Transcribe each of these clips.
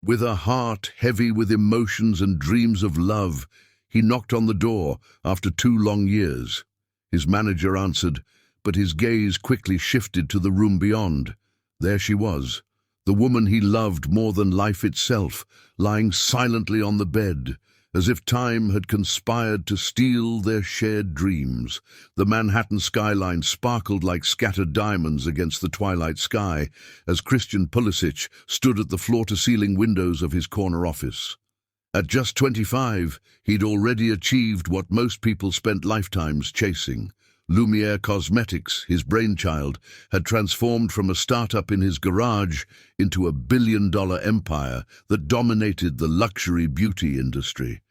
With a heart heavy with emotions and dreams of love, he knocked on the door after 2 long years. His manager answered, but his gaze quickly shifted to the room beyond. There she was, the woman he loved more than life itself, lying silently on the bed, as if time had conspired to steal their shared dreams. The Manhattan skyline sparkled like scattered diamonds against the twilight sky as Christian Pulisic stood at the floor-to-ceiling windows of his corner office. At just 25, he'd already achieved what most people spent lifetimes chasing. Lumiere Cosmetics, his brainchild, had transformed from a startup in his garage into a billion-dollar empire that dominated the luxury beauty industry.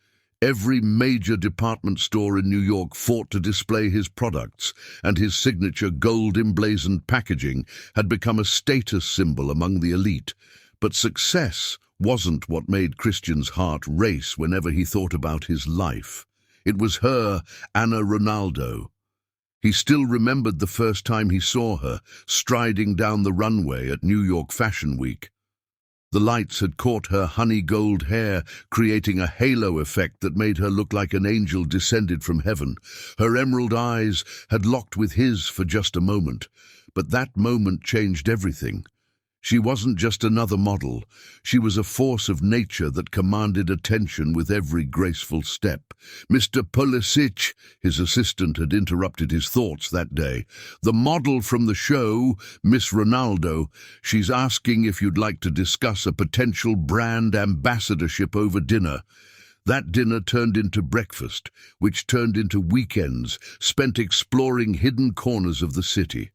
Every major department store in New York fought to display his products, and his signature gold-emblazoned packaging had become a status symbol among the elite. But success wasn't what made Christian's heart race whenever he thought about his life. It was her, Anna Ronaldo. He still remembered the first time he saw her, striding down the runway at New York Fashion Week. The lights had caught her honey gold hair, creating a halo effect that made her look like an angel descended from heaven. Her emerald eyes had locked with his for just a moment, but that moment changed everything. She wasn't just another model. She was a force of nature that commanded attention with every graceful step. "Mr. Pulisic," his assistant had interrupted his thoughts that day. "The model from the show, Miss Ronaldo, she's asking if you'd like to discuss a potential brand ambassadorship over dinner." That dinner turned into breakfast, which turned into weekends spent exploring hidden corners of the city.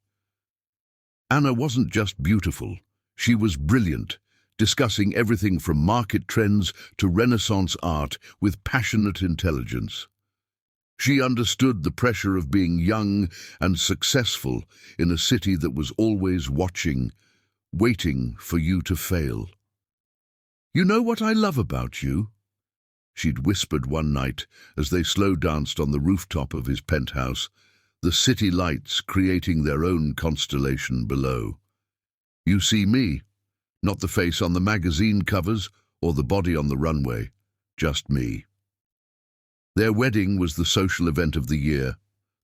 Anna wasn't just beautiful. She was brilliant, discussing everything from market trends to Renaissance art with passionate intelligence. She understood the pressure of being young and successful in a city that was always watching, waiting for you to fail. "You know what I love about you?" she'd whispered one night as they slow danced on the rooftop of his penthouse, the city lights creating their own constellation below. "You see me, not the face on the magazine covers or the body on the runway, just me." Their wedding was the social event of the year.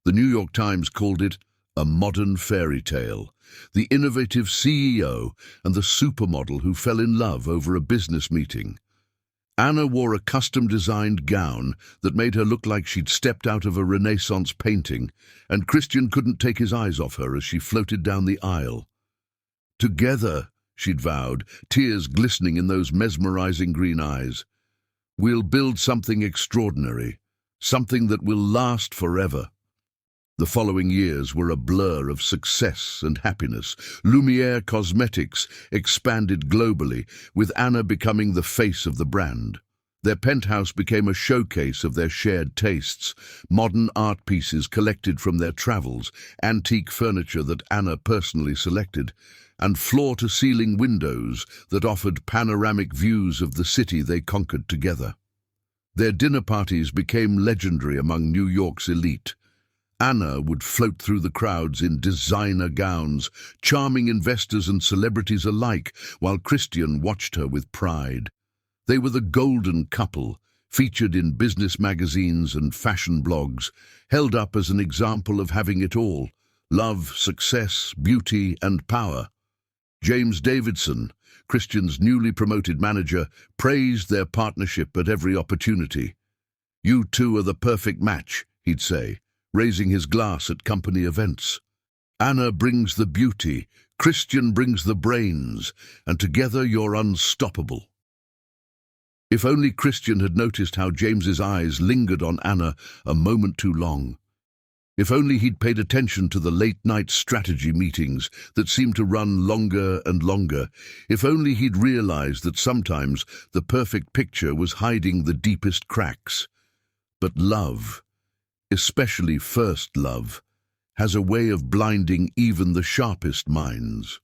The New York Times called it a modern fairy tale. The innovative CEO and the supermodel who fell in love over a business meeting. Anna wore a custom-designed gown that made her look like she'd stepped out of a Renaissance painting, and Christian couldn't take his eyes off her as she floated down the aisle. "Together," she'd vowed, tears glistening in those mesmerizing green eyes, "we'll build something extraordinary, something that will last forever." The following years were a blur of success and happiness. Lumiere Cosmetics expanded globally, with Anna becoming the face of the brand. Their penthouse became a showcase of their shared tastes, modern art pieces collected from their travels, antique furniture that Anna personally selected, and floor-to-ceiling windows that offered panoramic views of the city they conquered together. Their dinner parties became legendary among New York's elite. Anna would float through the crowds in designer gowns, charming investors and celebrities alike, while Christian watched her with pride. They were the golden couple, featured in business magazines and fashion blogs, held up as an example of having it all: love, success, beauty, and power. James Davidson, Christian's newly promoted manager, praised their partnership at every opportunity. "You two are the perfect match," he'd say, raising his glass at company events. "Anna brings the beauty, Christian brings the brains, and together you're unstoppable." If only Christian had noticed how James's eyes lingered on Anna a moment too long. If only he'd paid attention to the late-night strategy meetings that seemed to run longer and longer. If only he'd realized that sometimes the perfect picture was hiding the deepest cracks. But love, especially first love, has a way of blinding even the sharpest minds.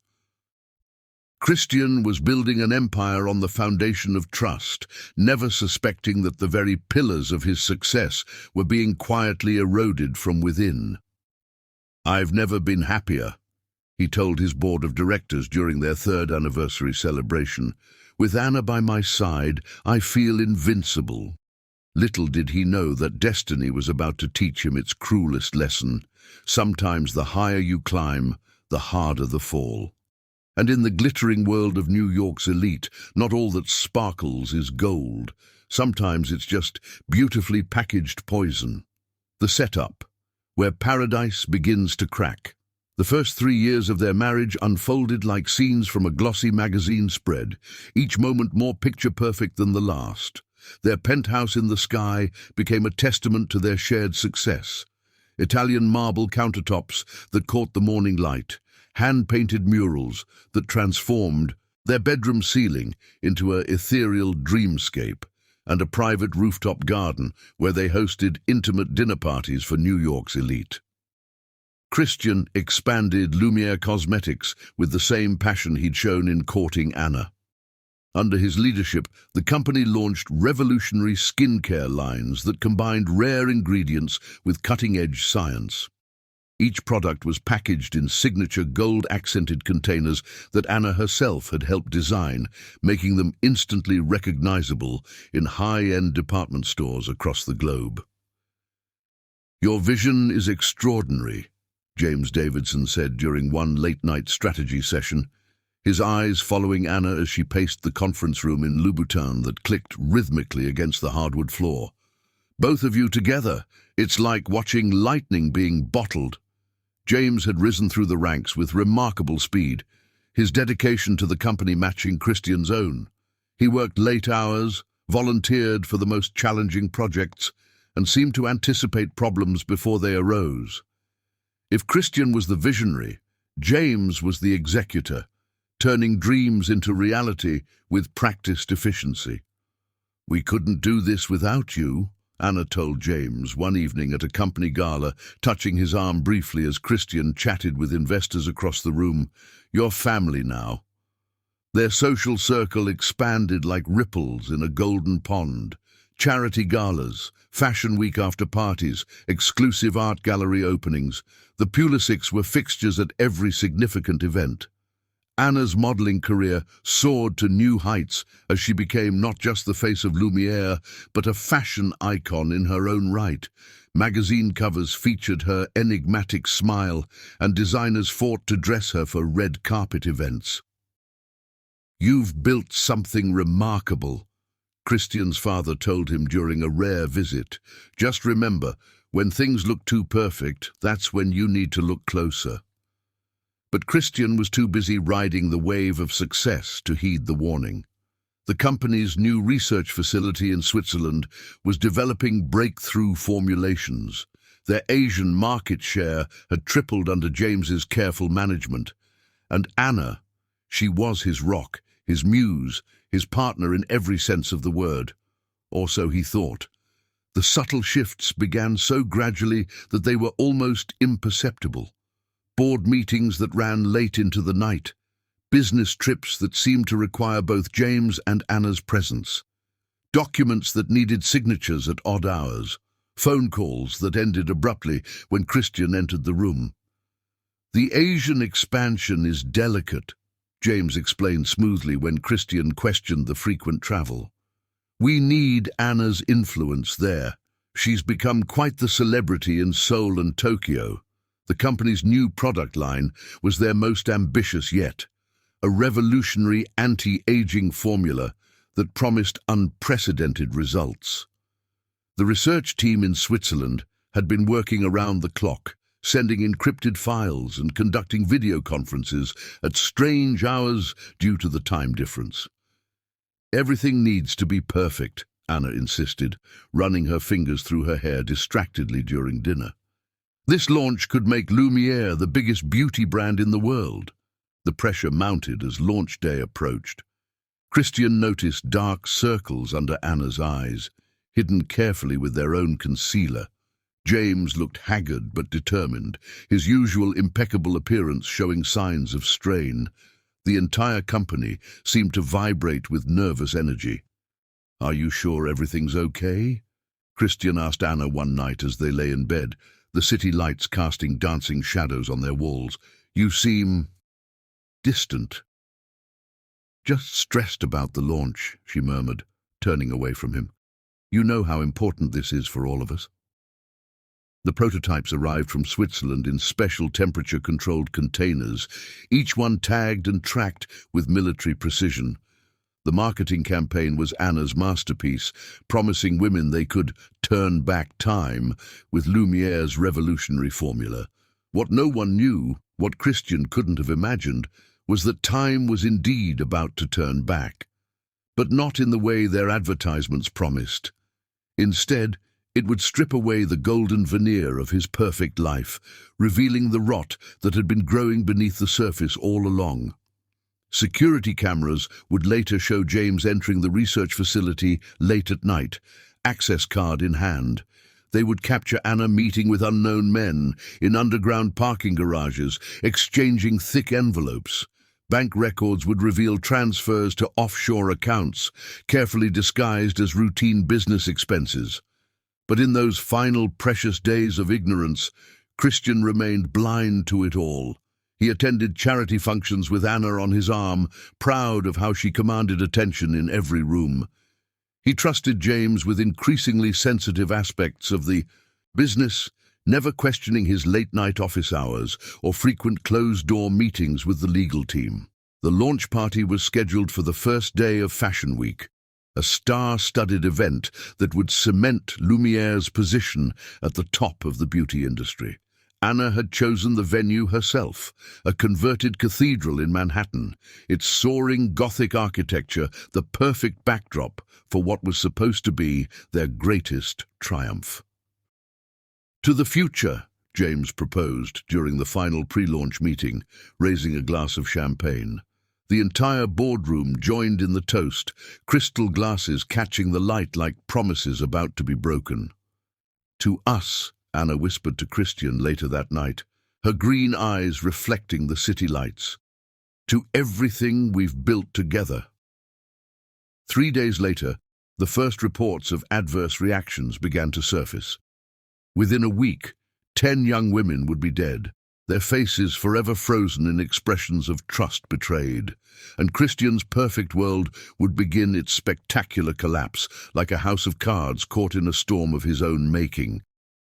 Christian was building an empire on the foundation of trust, never suspecting that the very pillars of his success were being quietly eroded from within. "I've never been happier," he told his board of directors during their 3rd anniversary celebration. With Anna by my side, I feel invincible." Little did he know that destiny was about to teach him its cruelest lesson. Sometimes the higher you climb, the harder the fall. And in the glittering world of New York's elite, not all that sparkles is gold. Sometimes it's just beautifully packaged poison. The setup, where paradise begins to crack. The first 3 years of their marriage unfolded like scenes from a glossy magazine spread, each moment more picture-perfect than the last. Their penthouse in the sky became a testament to their shared success. Italian marble countertops that caught the morning light, hand-painted murals that transformed their bedroom ceiling into an ethereal dreamscape, and a private rooftop garden where they hosted intimate dinner parties for New York's elite. Christian expanded Lumiere Cosmetics with the same passion he'd shown in courting Anna. Under his leadership, the company launched revolutionary skincare lines that combined rare ingredients with cutting-edge science. Each product was packaged in signature gold-accented containers that Anna herself had helped design, making them instantly recognizable in high-end department stores across the globe. "Your vision is extraordinary," James Davidson said during one late-night strategy session, his eyes following Anna as she paced the conference room in Louboutin that clicked rhythmically against the hardwood floor. "Both of you together, it's like watching lightning being bottled." James had risen through the ranks with remarkable speed, his dedication to the company matching Christian's own. He worked late hours, volunteered for the most challenging projects, and seemed to anticipate problems before they arose. If Christian was the visionary, James was the executor, turning dreams into reality with practiced efficiency. "We couldn't do this without you," Anna told James one evening at a company gala, touching his arm briefly as Christian chatted with investors across the room. "You're family now." Their social circle expanded like ripples in a golden pond. Charity galas, fashion week after parties, exclusive art gallery openings. The Pulisics were fixtures at every significant event. Anna's modeling career soared to new heights as she became not just the face of Lumiere, but a fashion icon in her own right. Magazine covers featured her enigmatic smile, and designers fought to dress her for red carpet events. "You've built something remarkable," Christian's father told him during a rare visit. "Just remember, when things look too perfect, that's when you need to look closer." But Christian was too busy riding the wave of success to heed the warning. The company's new research facility in Switzerland was developing breakthrough formulations. Their Asian market share had tripled under James's careful management. And Anna, she was his rock, his muse, his partner in every sense of the word. Or so he thought. The subtle shifts began so gradually that they were almost imperceptible. Board meetings that ran late into the night, business trips that seemed to require both James and Anna's presence, documents that needed signatures at odd hours, phone calls that ended abruptly when Christian entered the room. "The Asian expansion is delicate," James explained smoothly when Christian questioned the frequent travel. "We need Anna's influence there. She's become quite the celebrity in Seoul and Tokyo." The company's new product line was their most ambitious yet, a revolutionary anti-aging formula that promised unprecedented results. The research team in Switzerland had been working around the clock, sending encrypted files and conducting video conferences at strange hours due to the time difference. "Everything needs to be perfect," Anna insisted, running her fingers through her hair distractedly during dinner. "This launch could make Lumiere the biggest beauty brand in the world." The pressure mounted as launch day approached. Christian noticed dark circles under Anna's eyes, hidden carefully with their own concealer. James looked haggard but determined, his usual impeccable appearance showing signs of strain. The entire company seemed to vibrate with nervous energy. "Are you sure everything's okay?" Christian asked Anna one night as they lay in bed, the city lights casting dancing shadows on their walls. "You seem distant." Just stressed about the launch, she murmured, turning away from him. You know how important this is for all of us. The prototypes arrived from Switzerland in special temperature-controlled containers, each one tagged and tracked with military precision. The marketing campaign was Anna's masterpiece, promising women they could turn back time with Lumiere's revolutionary formula. What no one knew, what Christian couldn't have imagined, was that time was indeed about to turn back. But not in the way their advertisements promised. Instead, it would strip away the golden veneer of his perfect life, revealing the rot that had been growing beneath the surface all along. Security cameras would later show James entering the research facility late at night, access card in hand. They would capture Anna meeting with unknown men in underground parking garages, exchanging thick envelopes. Bank records would reveal transfers to offshore accounts, carefully disguised as routine business expenses. But in those final precious days of ignorance, Christian remained blind to it all. He attended charity functions with Anna on his arm, proud of how she commanded attention in every room. He trusted James with increasingly sensitive aspects of the business, never questioning his late-night office hours or frequent closed-door meetings with the legal team. The launch party was scheduled for the first day of Fashion Week, a star-studded event that would cement Lumiere's position at the top of the beauty industry. Anna had chosen the venue herself, a converted cathedral in Manhattan, its soaring Gothic architecture the perfect backdrop for what was supposed to be their greatest triumph. To the future, James proposed during the final pre-launch meeting, raising a glass of champagne. The entire boardroom joined in the toast, crystal glasses catching the light like promises about to be broken. To us, Anna whispered to Christian later that night, her green eyes reflecting the city lights. To everything we've built together. 3 days later, the first reports of adverse reactions began to surface. Within a week, 10 young women would be dead, their faces forever frozen in expressions of trust betrayed, and Christian's perfect world would begin its spectacular collapse, like a house of cards caught in a storm of his own making.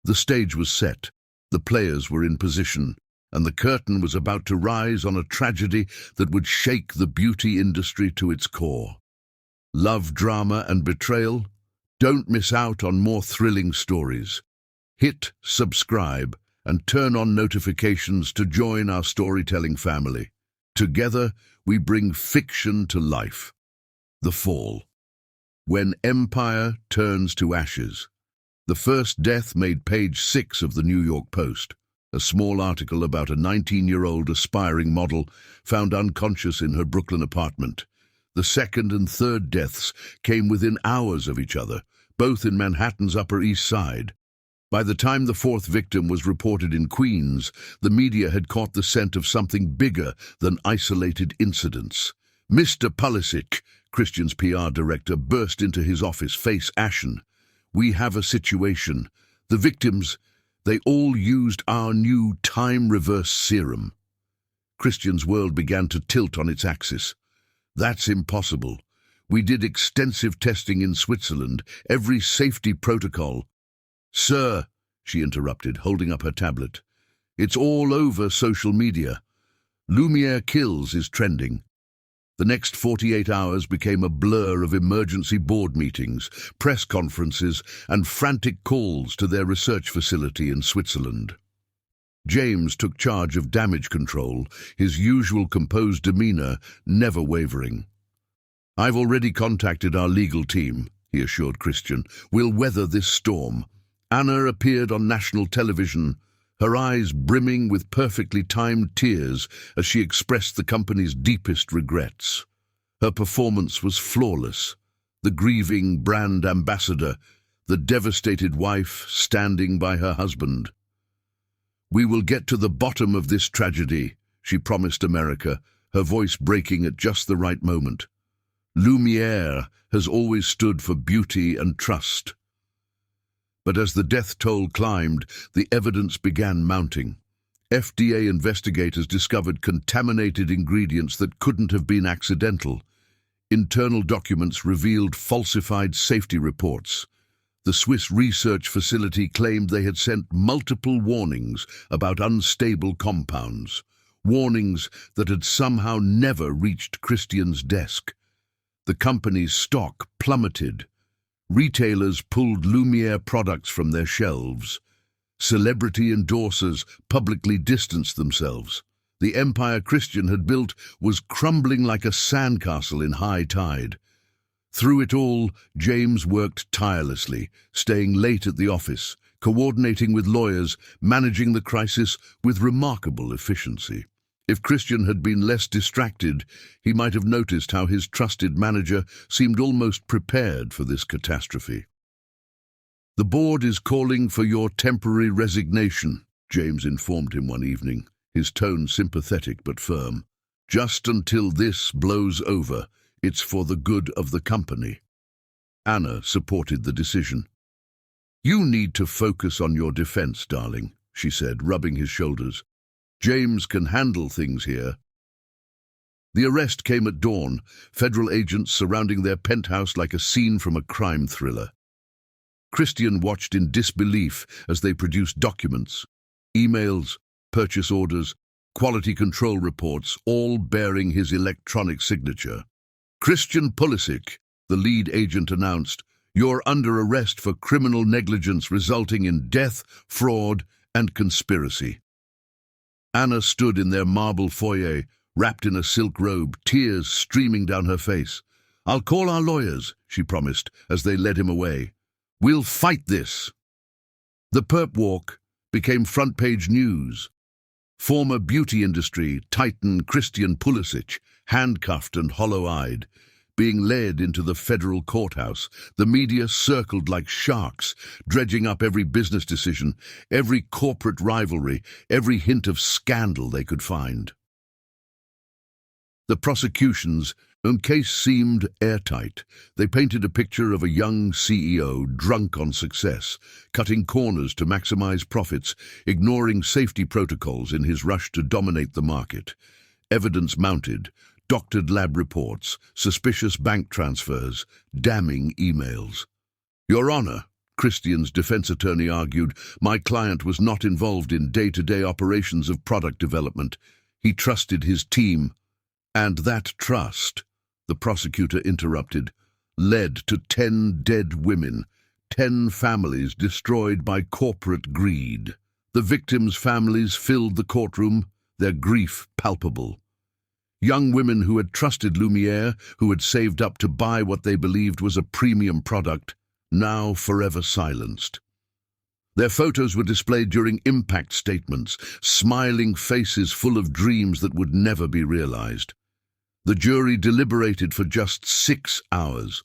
The stage was set, the players were in position, and the curtain was about to rise on a tragedy that would shake the beauty industry to its core. Love, drama, and betrayal? Don't miss out on more thrilling stories. Hit subscribe and turn on notifications to join our storytelling family. Together, we bring fiction to life. The Fall. When empire turns to ashes. The first death made page 6 of the New York Post, a small article about a 19-year-old aspiring model found unconscious in her Brooklyn apartment. The second and third deaths came within hours of each other, both in Manhattan's Upper East Side. By the time the fourth victim was reported in Queens, the media had caught the scent of something bigger than isolated incidents. Mr. Pulisic, Christian's PR director, burst into his office, face ashen. We have a situation. The victims, they all used our new time-reverse serum. Christian's world began to tilt on its axis. That's impossible. We did extensive testing in Switzerland, every safety protocol. Sir, she interrupted, holding up her tablet. It's all over social media. Lumiere kills is trending. The next 48 hours became a blur of emergency board meetings, press conferences, and frantic calls to their research facility in Switzerland. James took charge of damage control, his usual composed demeanor never wavering. I've already contacted our legal team, he assured Christian. We'll weather this storm. Anna appeared on national television, her eyes brimming with perfectly timed tears as she expressed the company's deepest regrets. Her performance was flawless, the grieving brand ambassador, the devastated wife standing by her husband. We will get to the bottom of this tragedy, she promised America, her voice breaking at just the right moment. Lumiere has always stood for beauty and trust. But as the death toll climbed, the evidence began mounting. FDA investigators discovered contaminated ingredients that couldn't have been accidental. Internal documents revealed falsified safety reports. The Swiss research facility claimed they had sent multiple warnings about unstable compounds, warnings that had somehow never reached Christian's desk. The company's stock plummeted. Retailers pulled Lumiere products from their shelves. Celebrity endorsers publicly distanced themselves. The empire Christian had built was crumbling like a sandcastle in high tide. Through it all, James worked tirelessly, staying late at the office, coordinating with lawyers, managing the crisis with remarkable efficiency. If Christian had been less distracted, he might have noticed how his trusted manager seemed almost prepared for this catastrophe. "The board is calling for your temporary resignation," James informed him one evening, his tone sympathetic but firm. "Just until this blows over. It's for the good of the company." Anna supported the decision. "You need to focus on your defense, darling," she said, rubbing his shoulders. "James can handle things here." The arrest came at dawn, federal agents surrounding their penthouse like a scene from a crime thriller. Christian watched in disbelief as they produced documents, emails, purchase orders, quality control reports, all bearing his electronic signature. "Christian Pulisic," the lead agent announced, "you're under arrest for criminal negligence resulting in death, fraud, and conspiracy." Anna stood in their marble foyer, wrapped in a silk robe, tears streaming down her face. "I'll call our lawyers," she promised as they led him away. "We'll fight this." The perp walk became front-page news. Former beauty industry titan Christian Pulisic, handcuffed and hollow-eyed, being led into the federal courthouse. The media circled like sharks, dredging up every business decision, every corporate rivalry, every hint of scandal they could find. The prosecution's case seemed airtight. They painted a picture of a young CEO drunk on success, cutting corners to maximize profits, ignoring safety protocols in his rush to dominate the market. Evidence mounted, doctored lab reports, suspicious bank transfers, damning emails. "Your Honor," Christian's defense attorney argued, "my client was not involved in day-to-day operations of product development. He trusted his team. And that trust," the prosecutor interrupted, "led to 10 dead women, 10 families destroyed by corporate greed." The victims' families filled the courtroom, their grief palpable. Young women who had trusted Lumiere, who had saved up to buy what they believed was a premium product, now forever silenced. Their photos were displayed during impact statements, smiling faces full of dreams that would never be realized. The jury deliberated for just 6 hours.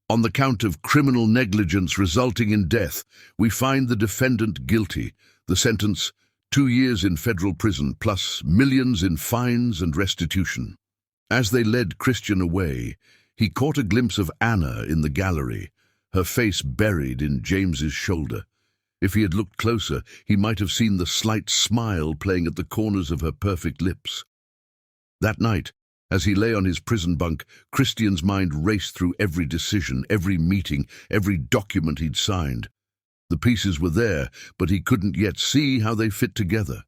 On the count of criminal negligence resulting in death, we find the defendant guilty. The sentence, 2 years in federal prison plus millions in fines and restitution. As they led Christian away, he caught a glimpse of Anna in the gallery, her face buried in James's shoulder. If he had looked closer, he might have seen the slight smile playing at the corners of her perfect lips. That night, as he lay on his prison bunk, Christian's mind raced through every decision, every meeting, every document he'd signed. The pieces were there, but he couldn't yet see how they fit together.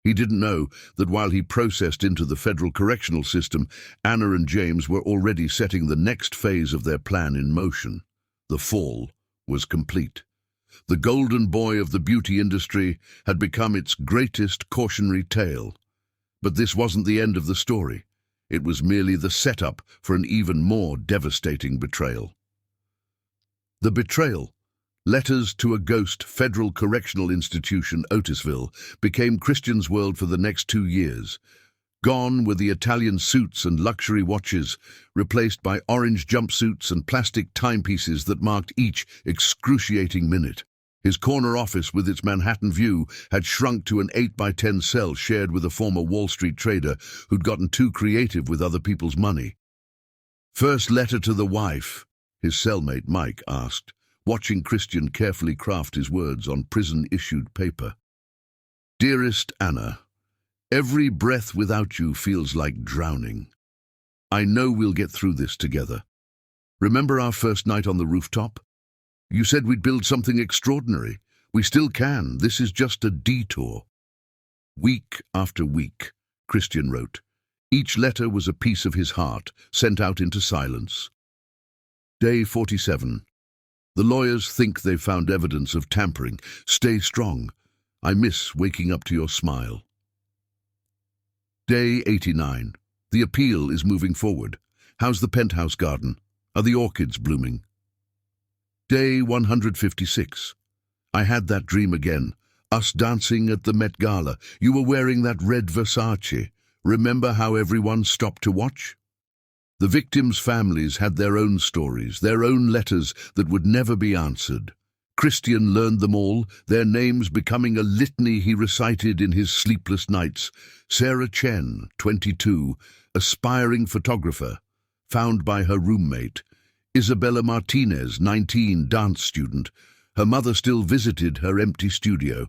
He didn't know that while he processed into the federal correctional system, Anna and James were already setting the next phase of their plan in motion. The fall was complete. The golden boy of the beauty industry had become its greatest cautionary tale. But this wasn't the end of the story. It was merely the setup for an even more devastating betrayal. The betrayal, letters to a ghost federal correctional institution, Otisville, became Christian's world for the next 2 years. Gone were the Italian suits and luxury watches, replaced by orange jumpsuits and plastic timepieces that marked each excruciating minute. His corner office with its Manhattan view had shrunk to an 8x10 cell shared with a former Wall Street trader who'd gotten too creative with other people's money. "First letter to the wife?" his cellmate Mike asked, watching Christian carefully craft his words on prison-issued paper. "Dearest Anna, every breath without you feels like drowning. I know we'll get through this together. Remember our first night on the rooftop? You said we'd build something extraordinary. We still can. This is just a detour. Week after week, Christian wrote. Each letter was a piece of his heart, sent out into silence. Day 47. The lawyers think they've found evidence of tampering. Stay strong. I miss waking up to your smile. Day 89. The appeal is moving forward. How's the penthouse garden? Are the orchids blooming? Day 156. I had that dream again. Us dancing at the Met Gala. You were wearing that red Versace. Remember how everyone stopped to watch? The victims' families had their own stories, their own letters that would never be answered. Christian learned them all, their names becoming a litany he recited in his sleepless nights. Sarah Chen, 22, aspiring photographer, found by her roommate. Isabella Martinez, 19, dance student. Her mother still visited her empty studio.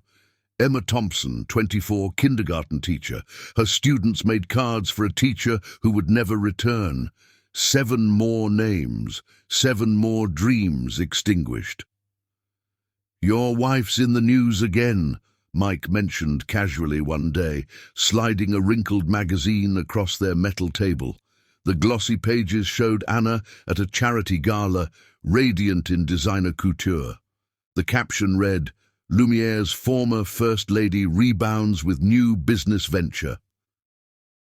Emma Thompson, 24, kindergarten teacher. Her students made cards for a teacher who would never return. 7 more names, 7 more dreams extinguished. Your wife's in the news again, Mike mentioned casually one day, sliding a wrinkled magazine across their metal table. The glossy pages showed Anna at a charity gala, radiant in designer couture. The caption read, Lumiere's former First Lady rebounds with new business venture.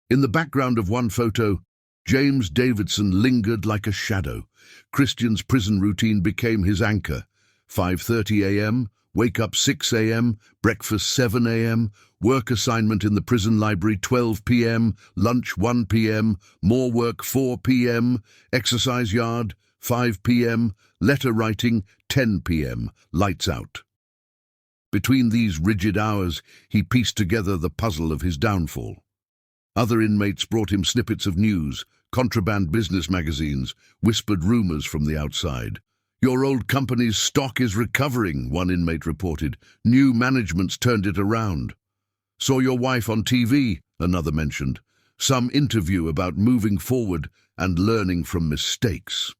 In the background of one photo, James Davidson lingered like a shadow. Christian's prison routine became his anchor. 5:30 a.m., wake up 6 a.m., breakfast 7 a.m., work assignment in the prison library 12 p.m., lunch 1 p.m., more work 4 p.m., exercise yard 5 p.m., letter writing 10 p.m., lights out. Between these rigid hours, he pieced together the puzzle of his downfall. Other inmates brought him snippets of news, contraband business magazines, whispered rumors from the outside. Your old company's stock is recovering, one inmate reported. New management's turned it around. Saw your wife on TV, another mentioned. Some interview about moving forward and learning from mistakes.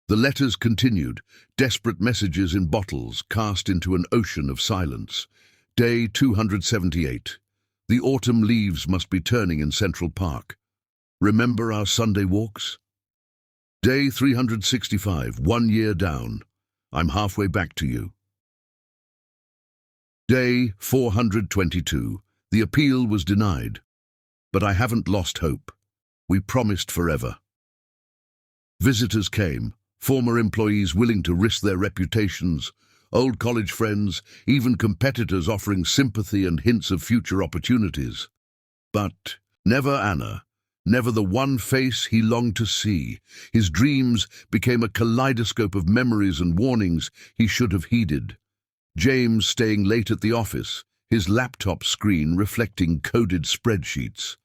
The letters continued, desperate messages in bottles cast into an ocean of silence. Day 278. The autumn leaves must be turning in Central Park. Remember our Sunday walks? Day 365, 1 year down. I'm halfway back to you. Day 422. The appeal was denied. But I haven't lost hope. We promised forever. Visitors came. Former employees willing to risk their reputations, old college friends, even competitors offering sympathy and hints of future opportunities. But never Anna, never the one face he longed to see. His dreams became a kaleidoscope of memories and warnings he should have heeded. James staying late at the office, his laptop screen reflecting coded spreadsheets.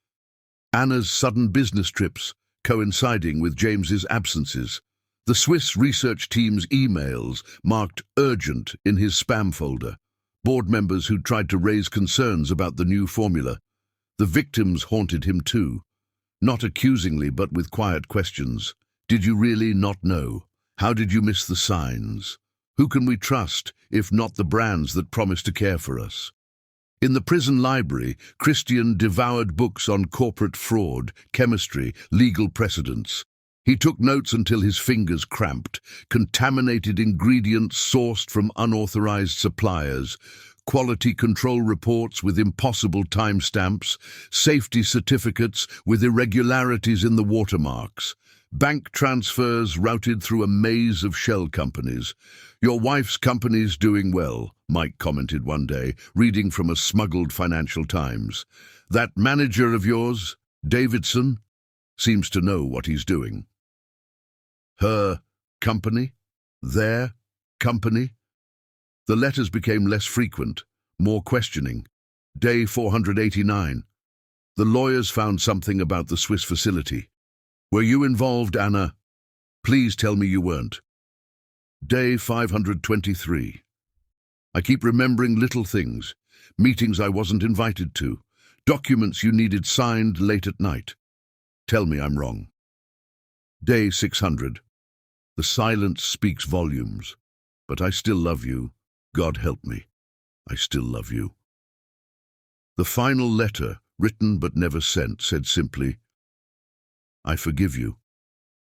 Anna's sudden business trips, coinciding with James's absences. The Swiss research team's emails marked urgent in his spam folder. Board members who tried to raise concerns about the new formula. The victims haunted him too. Not accusingly, but with quiet questions. Did you really not know? How did you miss the signs? Who can we trust, if not the brands that promise to care for us? In the prison library, Christian devoured books on corporate fraud, chemistry, legal precedents. He took notes until his fingers cramped. Contaminated ingredients sourced from unauthorized suppliers, quality control reports with impossible timestamps, safety certificates with irregularities in the watermarks, bank transfers routed through a maze of shell companies. Your wife's company's doing well, Mike commented one day, reading from a smuggled Financial Times. That manager of yours, Davidson, seems to know what he's doing. Her company? Their company? The letters became less frequent, more questioning. Day 489. The lawyers found something about the Swiss facility. Were you involved, Anna? Please tell me you weren't. Day 523. I keep remembering little things, meetings I wasn't invited to, documents you needed signed late at night. Tell me I'm wrong. Day 600. The silence speaks volumes, but I still love you. God help me. I still love you. The final letter, written but never sent, said simply, I forgive you.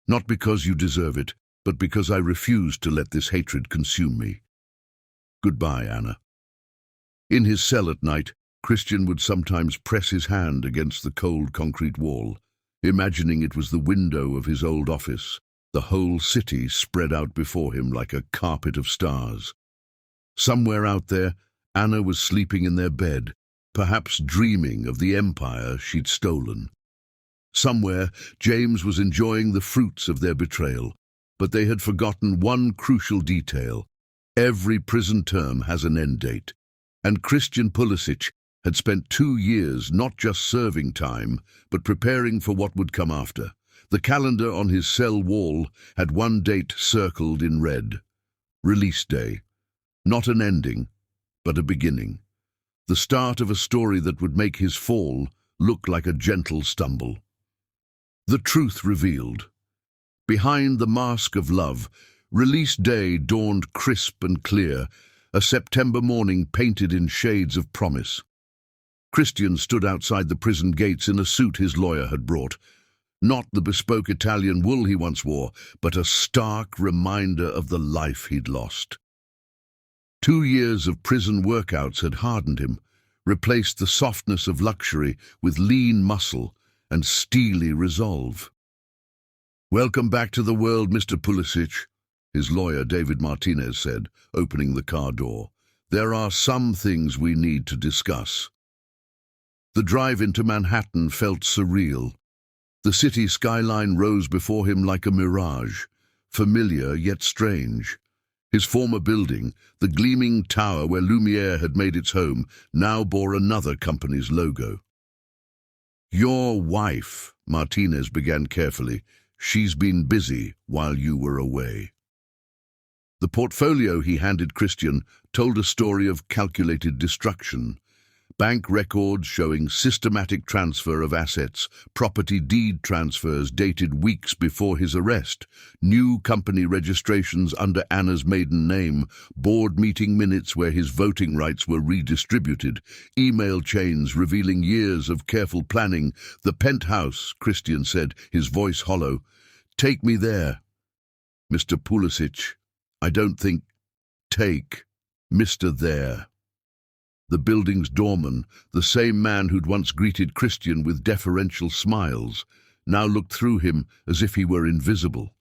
Not because you deserve it, but because I refuse to let this hatred consume me. Goodbye, Anna. In his cell at night, Christian would sometimes press his hand against the cold concrete wall, imagining it was the window of his old office, the whole city spread out before him like a carpet of stars. Somewhere out there, Anna was sleeping in their bed, perhaps dreaming of the empire she'd stolen. Somewhere, James was enjoying the fruits of their betrayal, but they had forgotten one crucial detail. Every prison term has an end date, and Christian Pulisic had spent 2 years not just serving time, but preparing for what would come after. The calendar on his cell wall had one date circled in red. Release day. Not an ending, but a beginning. The start of a story that would make his fall look like a gentle stumble. The truth revealed. Behind the mask of love, release day dawned crisp and clear, a September morning painted in shades of promise. Christian stood outside the prison gates in a suit his lawyer had brought. Not the bespoke Italian wool he once wore, but a stark reminder of the life he'd lost. 2 years of prison workouts had hardened him, replaced the softness of luxury with lean muscle and steely resolve. Welcome back to the world, Mr. Pulisic, his lawyer David Martinez said, opening the car door. There are some things we need to discuss. The drive into Manhattan felt surreal. The city skyline rose before him like a mirage, familiar yet strange. His former building, the gleaming tower where Lumiere had made its home, now bore another company's logo. Your wife, Martinez began carefully. She's been busy while you were away. The portfolio he handed Christian told a story of calculated destruction. Bank records showing systematic transfer of assets, property deed transfers dated weeks before his arrest, new company registrations under Anna's maiden name, board meeting minutes where his voting rights were redistributed, email chains revealing years of careful planning. The penthouse, Christian said, his voice hollow. Take me there. Mr. Pulisic, I don't think... Take Mr. There. The building's doorman, the same man who'd once greeted Christian with deferential smiles, now looked through him as if he were invisible.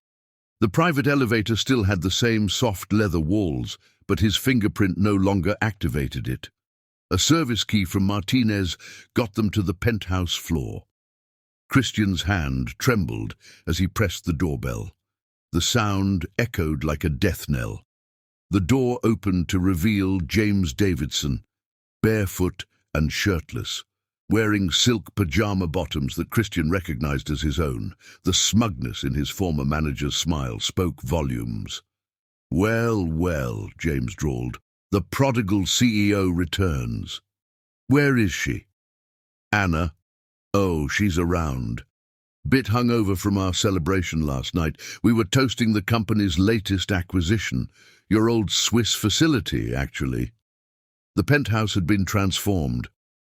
The private elevator still had the same soft leather walls, but his fingerprint no longer activated it. A service key from Martinez got them to the penthouse floor. Christian's hand trembled as he pressed the doorbell. The sound echoed like a death knell. The door opened to reveal James Davidson, barefoot and shirtless, wearing silk pajama bottoms that Christian recognized as his own. The smugness in his former manager's smile spoke volumes. Well, well, James drawled, the prodigal CEO returns. Where is she? Anna. Oh, she's around. Bit hungover from our celebration last night. We were toasting the company's latest acquisition, your old Swiss facility, actually. The penthouse had been transformed.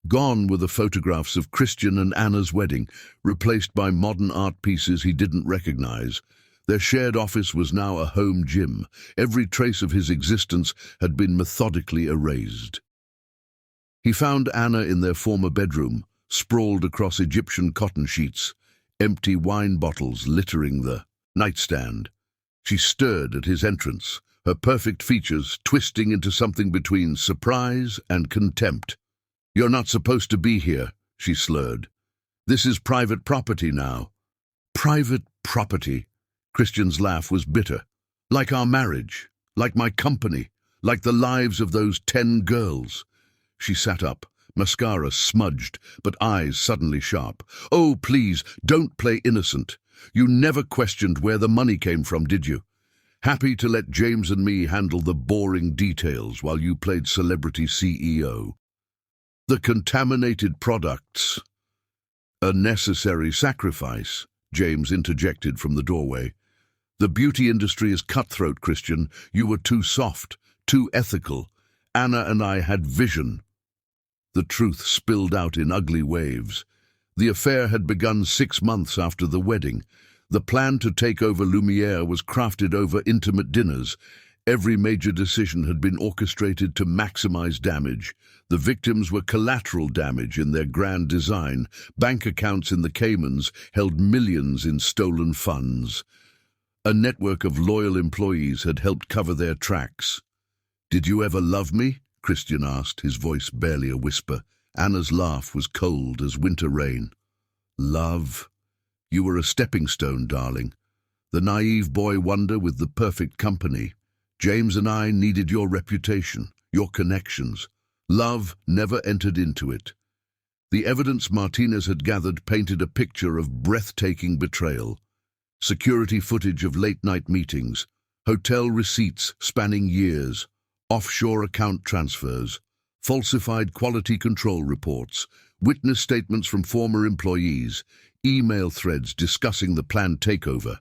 Gone were the photographs of Christian and Anna's wedding, replaced by modern art pieces he didn't recognize. Their shared office was now a home gym. Every trace of his existence had been methodically erased. He found Anna in their former bedroom, sprawled across Egyptian cotton sheets, empty wine bottles littering the nightstand. She stirred at his entrance, her perfect features twisting into something between surprise and contempt. You're not supposed to be here, she slurred. This is private property now. Private property? Christian's laugh was bitter. Like our marriage, like my company, like the lives of those 10 girls. She sat up, mascara smudged, but eyes suddenly sharp. Oh, please, don't play innocent. You never questioned where the money came from, did you? Happy to let James and me handle the boring details while you played celebrity CEO. The contaminated products. A necessary sacrifice, James interjected from the doorway. "The beauty industry is cutthroat, Christian. You were too soft, too ethical. Anna and I had vision." The truth spilled out in ugly waves. The affair had begun 6 months after the wedding. The plan to take over Lumiere was crafted over intimate dinners. Every major decision had been orchestrated to maximize damage. The victims were collateral damage in their grand design. Bank accounts in the Caymans held millions in stolen funds. A network of loyal employees had helped cover their tracks. "Did you ever love me?" Christian asked, his voice barely a whisper. Anna's laugh was cold as winter rain. "Love? You were a stepping stone, darling. The naive boy wonder with the perfect company. James and I needed your reputation, your connections. Love never entered into it." The evidence Martinez had gathered painted a picture of breathtaking betrayal. Security footage of late-night meetings, hotel receipts spanning years, offshore account transfers, falsified quality control reports, witness statements from former employees, email threads discussing the planned takeover.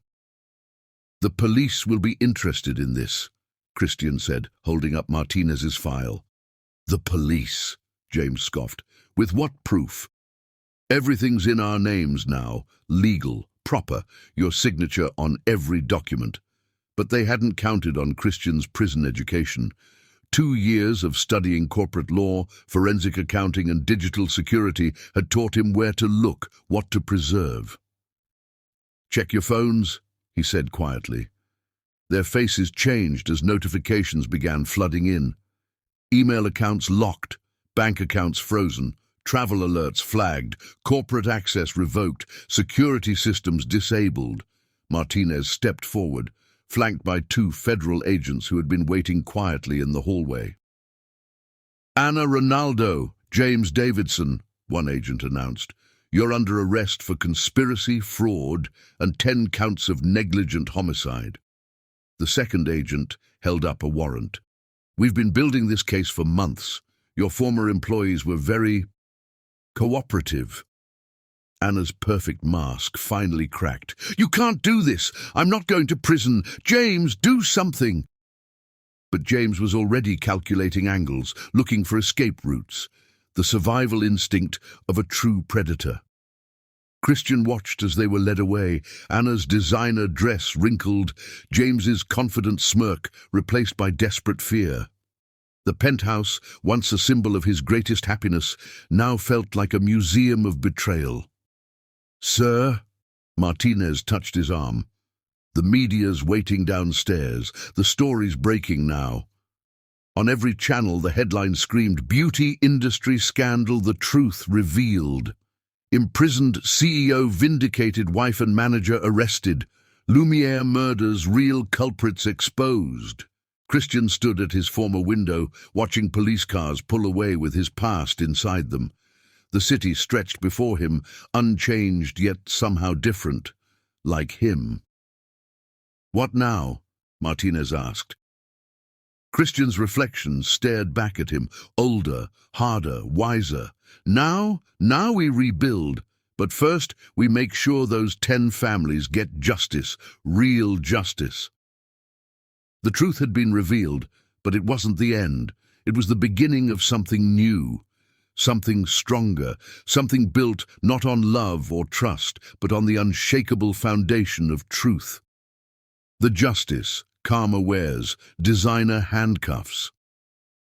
"The police will be interested in this," Christian said, holding up Martinez's file. "The police," James scoffed. "With what proof?" "Everything's in our names now, legal, proper, your signature on every document." But they hadn't counted on Christian's prison education. 2 years of studying corporate law, forensic accounting and digital security had taught him where to look, what to preserve. "Check your phones," he said quietly. Their faces changed as notifications began flooding in. Email accounts locked, bank accounts frozen, travel alerts flagged, corporate access revoked, security systems disabled. Martinez stepped forward, flanked by 2 federal agents who had been waiting quietly in the hallway. "Anna Ronaldo, James Davidson," one agent announced. "You're under arrest for conspiracy, fraud, and 10 counts of negligent homicide." The second agent held up a warrant. "We've been building this case for months. Your former employees were very cooperative." Anna's perfect mask finally cracked. "You can't do this! I'm not going to prison! James, do something!" But James was already calculating angles, looking for escape routes, the survival instinct of a true predator. Christian watched as they were led away, Anna's designer dress wrinkled, James's confident smirk replaced by desperate fear. The penthouse, once a symbol of his greatest happiness, now felt like a museum of betrayal. "Sir?" Martinez touched his arm. "The media's waiting downstairs, the story's breaking now." On every channel the headline screamed, "Beauty industry scandal, the truth revealed." "Imprisoned CEO vindicated, wife and manager arrested. Lumiere murders, real culprits exposed." Christian stood at his former window, watching police cars pull away with his past inside them. The city stretched before him, unchanged yet somehow different, like him. "What now?" Martinez asked. Christian's reflections stared back at him, older, harder, wiser. Now we rebuild, but first we make sure those 10 families get justice, real justice." The truth had been revealed, but it wasn't the end. It was the beginning of something new, something stronger, something built not on love or trust, but on the unshakable foundation of truth. The justice, Karma wears, designer handcuffs.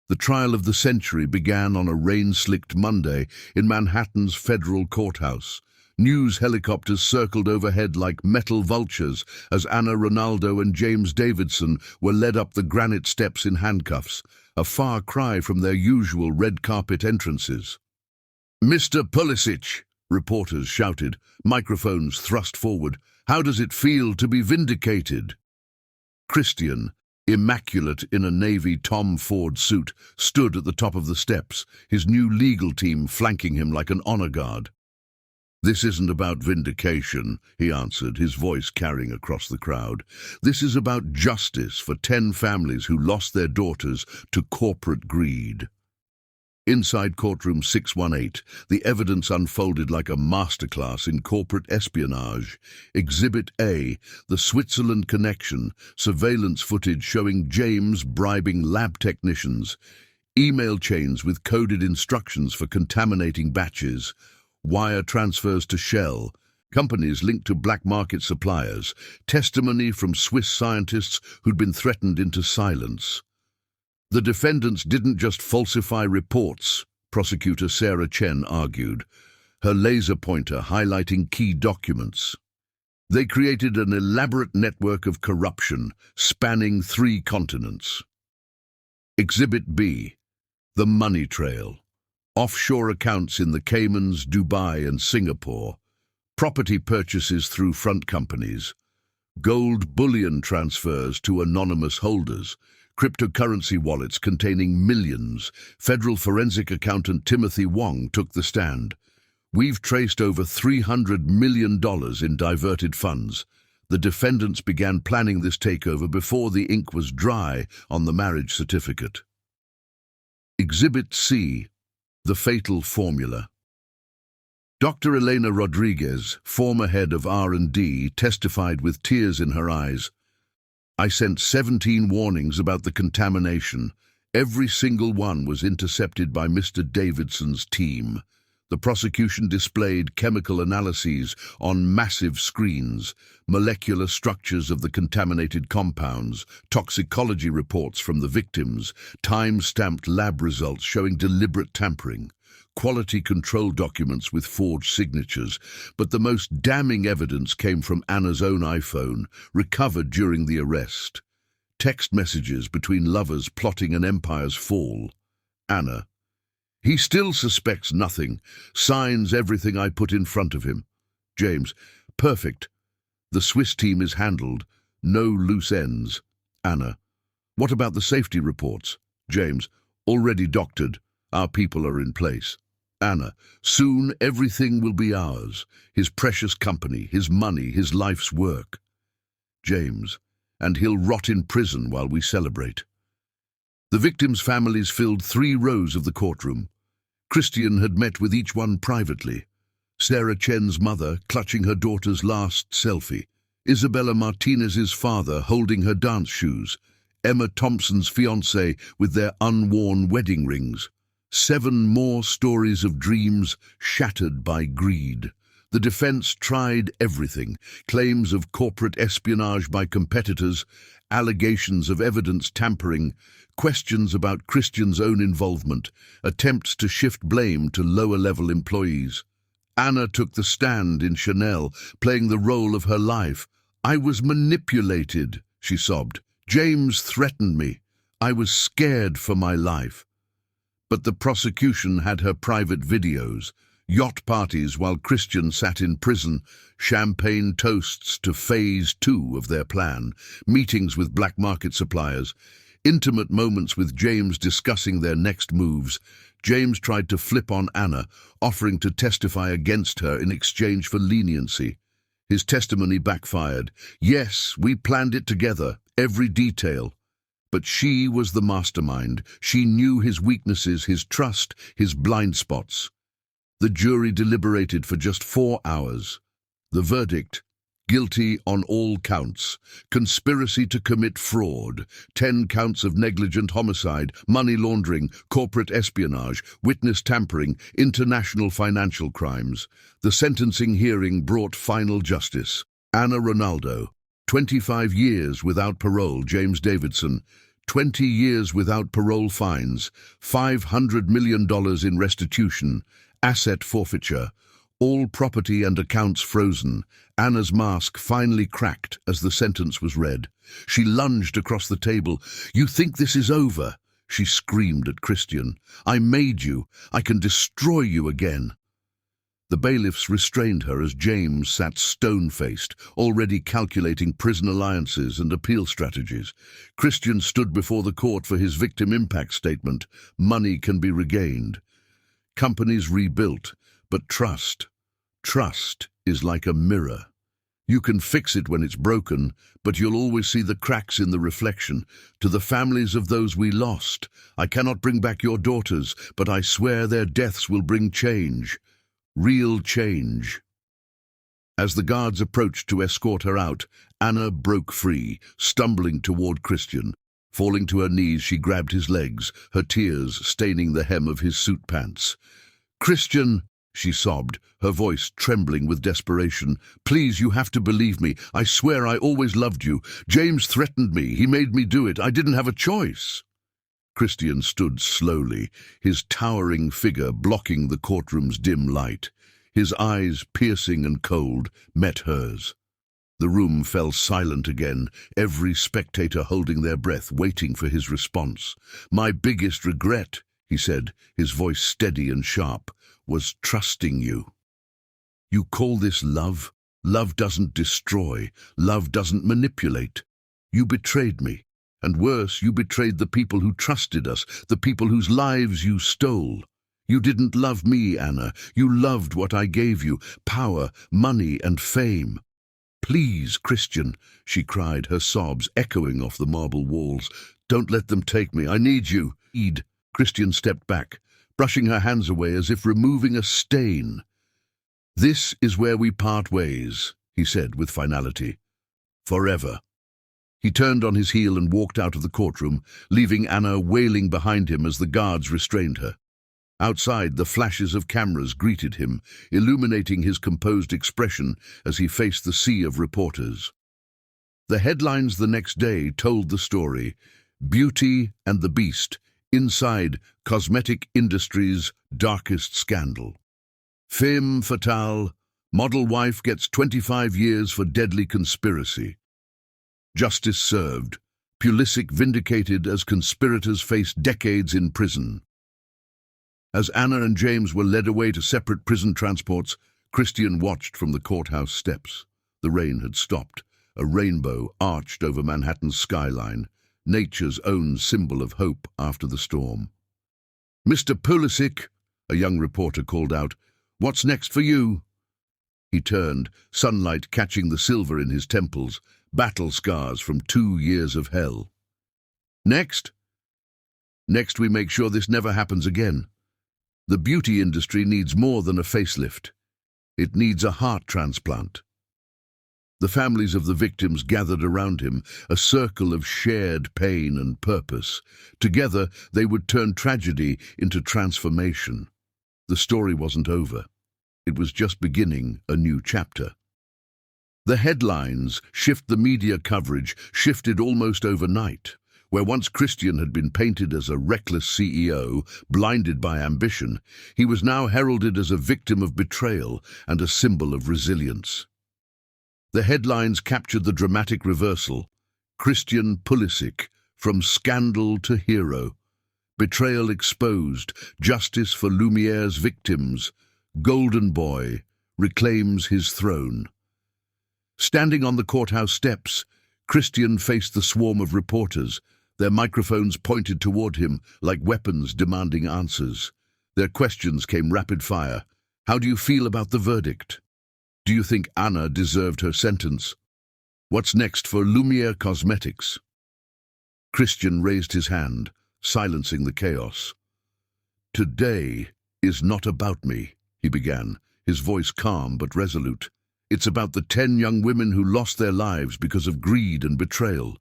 The trial of the century began on a rain-slicked Monday in Manhattan's federal courthouse. News helicopters circled overhead like metal vultures as Anna Ronaldo and James Davidson were led up the granite steps in handcuffs, a far cry from their usual red carpet entrances. "Mr. Pulisic," reporters shouted, microphones thrust forward. "How does it feel to be vindicated?" Christian, immaculate in a navy Tom Ford suit, stood at the top of the steps, his new legal team flanking him like an honor guard. "This isn't about vindication," he answered, his voice carrying across the crowd. "This is about justice for 10 families who lost their daughters to corporate greed." Inside courtroom 618, the evidence unfolded like a masterclass in corporate espionage. Exhibit A, the Switzerland connection, surveillance footage showing James bribing lab technicians, email chains with coded instructions for contaminating batches, wire transfers to Shell, companies linked to black market suppliers, testimony from Swiss scientists who'd been threatened into silence. The defendants didn't just falsify reports, prosecutor Sarah Chen argued, her laser pointer highlighting key documents. They created an elaborate network of corruption spanning 3 continents. Exhibit B, the money trail. Offshore accounts in the Caymans, Dubai and Singapore. Property purchases through front companies. Gold bullion transfers to anonymous holders. Cryptocurrency wallets containing millions. Federal forensic accountant Timothy Wong took the stand. We've traced over $300 million in diverted funds. The defendants began planning this takeover before the ink was dry on the marriage certificate. Exhibit C, the fatal formula. Dr. Elena Rodriguez, former head of R&D, testified with tears in her eyes. I sent 17 warnings about the contamination. Every single one was intercepted by Mr. Davidson's team. The prosecution displayed chemical analyses on massive screens, molecular structures of the contaminated compounds, toxicology reports from the victims, time-stamped lab results showing deliberate tampering, quality control documents with forged signatures, but the most damning evidence came from Anna's own iPhone, recovered during the arrest. Text messages between lovers plotting an empire's fall. Anna: he still suspects nothing, signs everything I put in front of him. James: perfect. The Swiss team is handled, no loose ends. Anna: what about the safety reports? James: already doctored. Our people are in place. Anna: soon everything will be ours. His precious company, his money, his life's work. James: and he'll rot in prison while we celebrate. The victims' families filled 3 rows of the courtroom. Christian had met with each one privately. Sarah Chen's mother clutching her daughter's last selfie. Isabella Martinez's father holding her dance shoes. Emma Thompson's fiancé with their unworn wedding rings. 7 more stories of dreams shattered by greed. The defense tried everything: claims of corporate espionage by competitors, allegations of evidence tampering, questions about Christian's own involvement, attempts to shift blame to lower-level employees. Anna took the stand in Chanel, playing the role of her life. I was manipulated, she sobbed. James threatened me. I was scared for my life. But the prosecution had her private videos, yacht parties while Christian sat in prison, champagne toasts to phase 2 of their plan, meetings with black market suppliers, intimate moments with James discussing their next moves. James tried to flip on Anna, offering to testify against her in exchange for leniency. His testimony backfired. Yes, we planned it together, every detail. But she was the mastermind. She knew his weaknesses, his trust, his blind spots. The jury deliberated for just 4 hours. The verdict: guilty on all counts. Conspiracy to commit fraud, 10 counts of negligent homicide, money laundering, corporate espionage, witness tampering, international financial crimes. The sentencing hearing brought final justice. Anna Ronaldo: 25 years without parole. James Davidson: 20 years without parole, fines, $500 million in restitution, asset forfeiture, all property and accounts frozen. Anna's mask finally cracked as the sentence was read. She lunged across the table. You think this is over? She screamed at Christian. I made you. I can destroy you again. The bailiffs restrained her as James sat stone-faced, already calculating prison alliances and appeal strategies. Christian stood before the court for his victim impact statement. Money can be regained. Companies rebuilt, but trust is like a mirror. You can fix it when it's broken, but you'll always see the cracks in the reflection. To the families of those we lost, I cannot bring back your daughters, but I swear their deaths will bring change. Real change. As the guards approached to escort her out, Anna broke free, stumbling toward Christian. Falling to her knees, she grabbed his legs, her tears staining the hem of his suit pants. "Christian," she sobbed, her voice trembling with desperation. "Please, you have to believe me. I swear I always loved you. James threatened me. He made me do it. I didn't have a choice." Christian stood slowly, his towering figure blocking the courtroom's dim light. His eyes, piercing and cold, met hers. The room fell silent again, every spectator holding their breath, waiting for his response. "My biggest regret," he said, his voice steady and sharp, "was trusting you. You call this love? Love doesn't destroy. Love doesn't manipulate. You betrayed me. And worse, you betrayed the people who trusted us, the people whose lives you stole. You didn't love me, Anna. You loved what I gave you, power, money, and fame." "Please, Christian," she cried, her sobs echoing off the marble walls. "Don't let them take me. I need you." Christian stepped back, brushing her hands away as if removing a stain. "This is where we part ways," he said with finality. "Forever." He turned on his heel and walked out of the courtroom, leaving Anna wailing behind him as the guards restrained her. Outside, the flashes of cameras greeted him, illuminating his composed expression as he faced the sea of reporters. The headlines the next day told the story: "Beauty and the Beast, inside cosmetic industry's darkest scandal. Femme fatale, model wife gets 25 years for deadly conspiracy. Justice served, Pulisic vindicated as conspirators face decades in prison." As Anna and James were led away to separate prison transports, Christian watched from the courthouse steps. The rain had stopped. A rainbow arched over Manhattan's skyline, nature's own symbol of hope after the storm. "Mr. Pulisic," a young reporter called out, "what's next for you?" He turned, sunlight catching the silver in his temples, battle scars from 2 years of hell. "Next? Next we make sure this never happens again. The beauty industry needs more than a facelift. It needs a heart transplant." The families of the victims gathered around him, a circle of shared pain and purpose. Together, they would turn tragedy into transformation. The story wasn't over. It was just beginning a new chapter. The headlines, the media coverage, shifted almost overnight. Where once Christian had been painted as a reckless CEO, blinded by ambition, he was now heralded as a victim of betrayal and a symbol of resilience. The headlines captured the dramatic reversal: Christian Pulisic, from scandal to hero. Betrayal exposed, justice for Lumiere's victims. Golden Boy reclaims his throne. Standing on the courthouse steps, Christian faced the swarm of reporters, their microphones pointed toward him like weapons demanding answers. Their questions came rapid fire. "How do you feel about the verdict? Do you think Anna deserved her sentence? What's next for Lumiere Cosmetics?" Christian raised his hand, silencing the chaos. "Today is not about me," he began, his voice calm but resolute. "It's about the 10 young women who lost their lives because of greed and betrayal.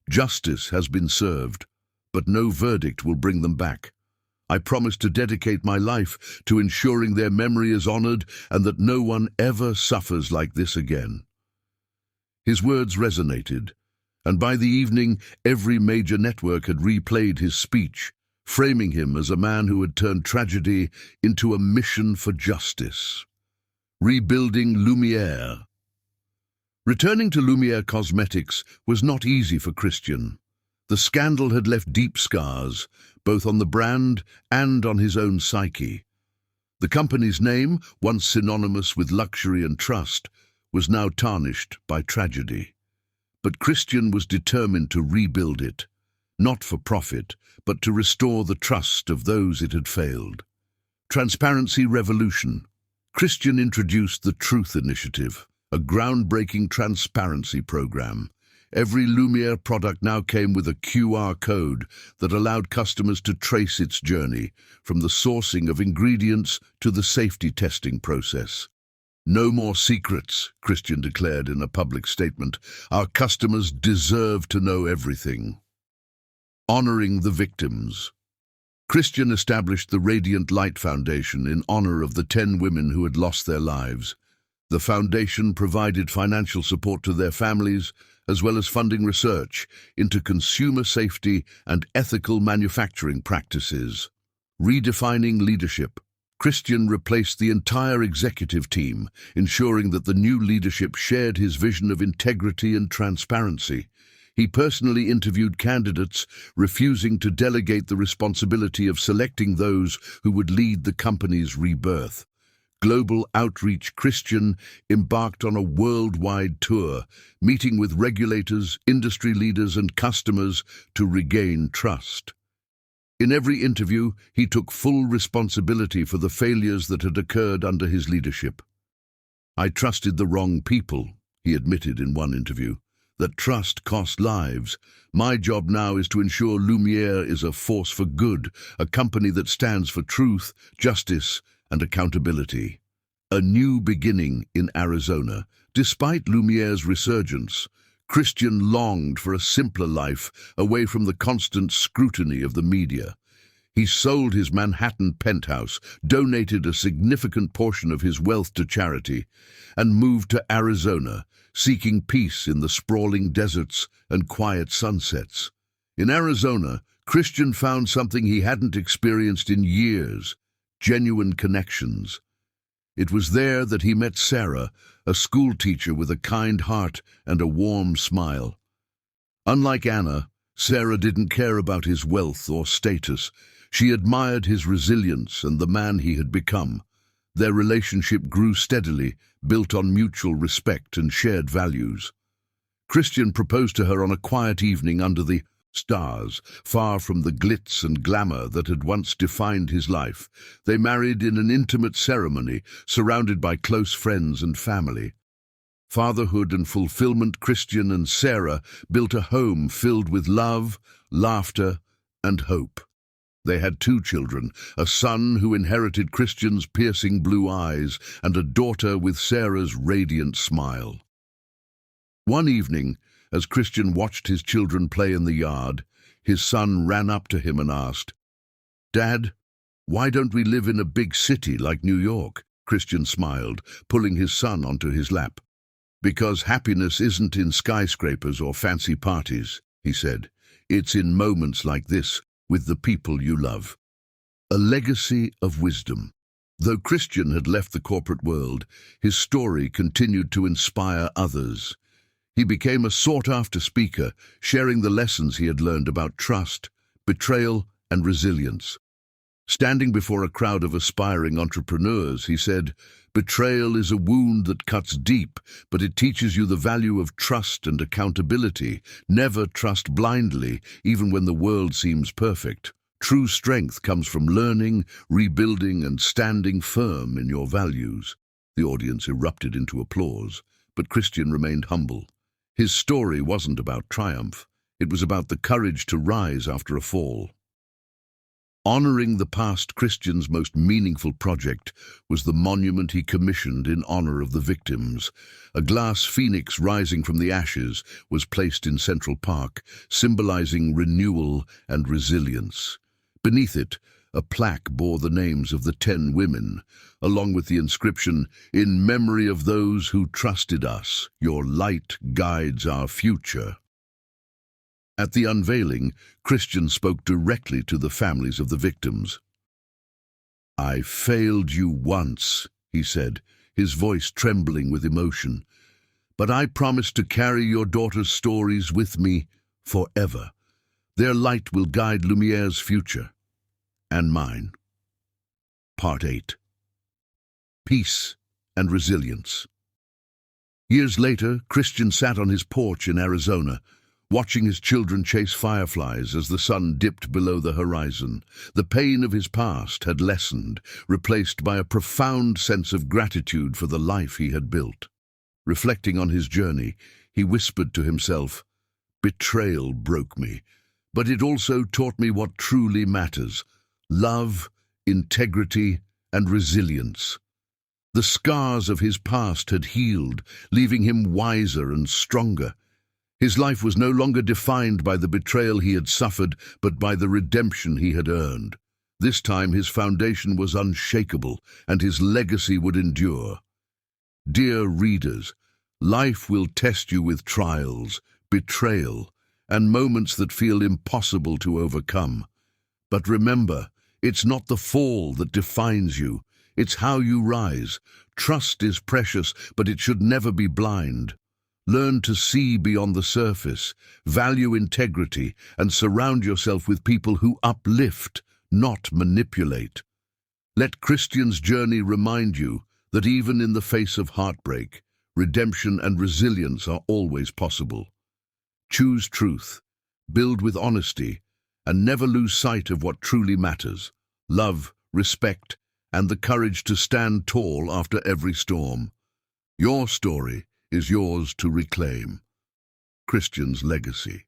Justice has been served, but no verdict will bring them back. I promise to dedicate my life to ensuring their memory is honored and that no one ever suffers like this again." His words resonated, and by the evening, every major network had replayed his speech, framing him as a man who had turned tragedy into a mission for justice. Rebuilding Lumiere. Returning to Lumiere Cosmetics was not easy for Christian. The scandal had left deep scars, both on the brand and on his own psyche. The company's name, once synonymous with luxury and trust, was now tarnished by tragedy. But Christian was determined to rebuild it, not for profit, but to restore the trust of those it had failed. Transparency Revolution. Christian introduced the Truth Initiative, a groundbreaking transparency program. Every Lumiere product now came with a QR code that allowed customers to trace its journey, from the sourcing of ingredients to the safety testing process. "No more secrets," Christian declared in a public statement. "Our customers deserve to know everything." Honoring the victims. Christian established the Radiant Light Foundation in honor of the 10 women who had lost their lives. The foundation provided financial support to their families, as well as funding research into consumer safety and ethical manufacturing practices. Redefining leadership. Christian replaced the entire executive team, ensuring that the new leadership shared his vision of integrity and transparency. He personally interviewed candidates, refusing to delegate the responsibility of selecting those who would lead the company's rebirth. Global outreach. Christian embarked on a worldwide tour, meeting with regulators, industry leaders, and customers to regain trust. In every interview, he took full responsibility for the failures that had occurred under his leadership. "I trusted the wrong people," he admitted in one interview. "That trust cost lives. My job now is to ensure Lumiere is a force for good, a company that stands for truth, justice, and accountability." A new beginning in Arizona. Despite Lumiere's resurgence, Christian longed for a simpler life, away from the constant scrutiny of the media. He sold his Manhattan penthouse, donated a significant portion of his wealth to charity, and moved to Arizona, seeking peace in the sprawling deserts and quiet sunsets. In Arizona, Christian found something he hadn't experienced in years: genuine connections. It was there that he met Sarah, a school teacher with a kind heart and a warm smile. Unlike Anna, Sarah didn't care about his wealth or status. She admired his resilience and the man he had become. Their relationship grew steadily, built on mutual respect and shared values. Christian proposed to her on a quiet evening under the stars, far from the glitz and glamour that had once defined his life. They married in an intimate ceremony, surrounded by close friends and family. Fatherhood and fulfillment. Christian and Sarah built a home filled with love, laughter, and hope. They had 2 children, a son who inherited Christian's piercing blue eyes, and a daughter with Sarah's radiant smile. One evening, as Christian watched his children play in the yard, his son ran up to him and asked, "Dad, why don't we live in a big city like New York?" Christian smiled, pulling his son onto his lap. "Because happiness isn't in skyscrapers or fancy parties," he said. "It's in moments like this, with the people you love." A legacy of wisdom. Though Christian had left the corporate world, his story continued to inspire others. He became a sought-after speaker, sharing the lessons he had learned about trust, betrayal, and resilience. Standing before a crowd of aspiring entrepreneurs, he said, "Betrayal is a wound that cuts deep, but it teaches you the value of trust and accountability. Never trust blindly, even when the world seems perfect. True strength comes from learning, rebuilding, and standing firm in your values." The audience erupted into applause, but Christian remained humble. His story wasn't about triumph. It was about the courage to rise after a fall. Honoring the past. Christian's most meaningful project was the monument he commissioned in honor of the victims. A glass phoenix rising from the ashes was placed in Central Park, symbolizing renewal and resilience. Beneath it, a plaque bore the names of the 10 women, along with the inscription, "In memory of those who trusted us, your light guides our future." At the unveiling, Christian spoke directly to the families of the victims. "I failed you once," he said, his voice trembling with emotion. "But I promise to carry your daughter's stories with me forever. Their light will guide Lumiere's future. And mine." Part 8. Peace and Resilience. Years later, Christian sat on his porch in Arizona, watching his children chase fireflies as the sun dipped below the horizon. The pain of his past had lessened, replaced by a profound sense of gratitude for the life he had built. Reflecting on his journey, he whispered to himself, "Betrayal broke me, but it also taught me what truly matters: love, integrity, and resilience." The scars of his past had healed, leaving him wiser and stronger. His life was no longer defined by the betrayal he had suffered, but by the redemption he had earned. This time his foundation was unshakable, and his legacy would endure. Dear readers, life will test you with trials, betrayal, and moments that feel impossible to overcome. But remember, it's not the fall that defines you, it's how you rise. Trust is precious, but it should never be blind. Learn to see beyond the surface, value integrity, and surround yourself with people who uplift, not manipulate. Let Christian's journey remind you that even in the face of heartbreak, redemption and resilience are always possible. Choose truth, build with honesty, and never lose sight of what truly matters: love, respect, and the courage to stand tall after every storm. Your story is yours to reclaim. Christian's legacy.